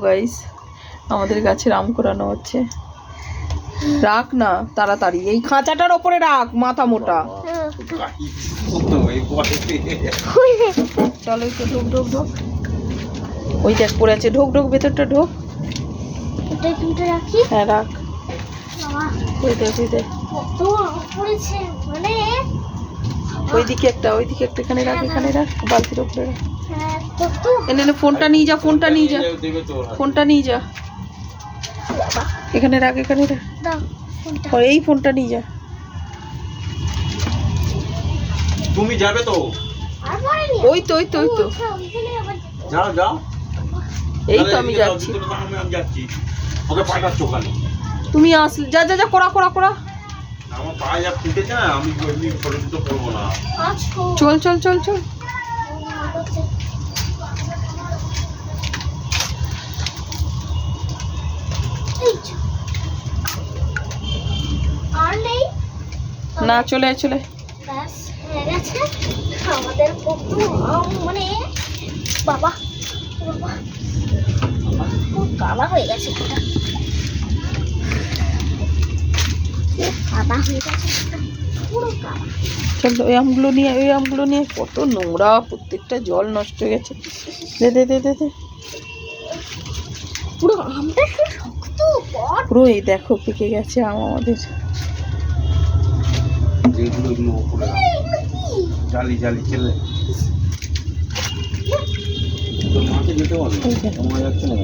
Guys আমাদের গাছের আম কোরানো হচ্ছে। রাখ না তাড়াতাড়ি, এই খাঁচাটার ওপরে রাখ, মাথা মোটা। চলো একটু ঢোক ঢোক ঢোক, ওই দেখ পড়ে আছে, ঢোক ঢোক ভেতরটা ঢোক। হ্যাঁ রাখ, ওই দেখ ওই দেখ, ওইদিকে একটা এখানে রাখ, এখানে রাখ, বালতির ওপরে রাখ। এনে ফোনটা নিয়ে যা, ফোনটা নিয়ে যা, ফোনটা নিয়ে যা, এখানে রাখ, এখানে রাখ, এই ফোনটা নিয়ে যা। তুমি যাবে তো? ওই তো ওই তো ওই তো, যাও যাও, এই তো আমি যাচ্ছি। আমি যাচ্ছি, ওকে পাঠাচ্ছ ওখানে। তুমি আসলে যা যা যা, করা করা করা, আমার পা যা ফুটেছে না, আমি এমনি ফটো তো করবো না। চল চল চল চল। না চলে চলে, আমাদের কত আম, মানে বাবা বাবা খুব কালা হয়ে গেছে, কাদা হয়ে গেছে পুরো কাদা। চল ওই আমগুলো নিয়ে, ওই আমগুলো নিয়ে, কত নোংরা, প্রত্যেকটা জল নষ্ট হয়ে গেছে। দে দে দে দে দে, পুরো আমটা কি শক্ত বড়। পুরো এই দেখো পেকে গেছে আম আমাদের। যেগুলো এগুলো উপরে জালি জালি খেলে তোর মাকে যেতে পারবে, তোমার যাচ্ছে না।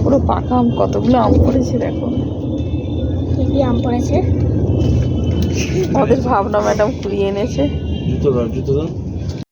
পুরো পাকা আম, কতগুলো আম পড়েছে দেখো। কি কি আম পড়েছে? আমাদের ভাবনা ম্যাডাম কুড়িয়ে এনেছে। জুতো দাও, জুতো দাও।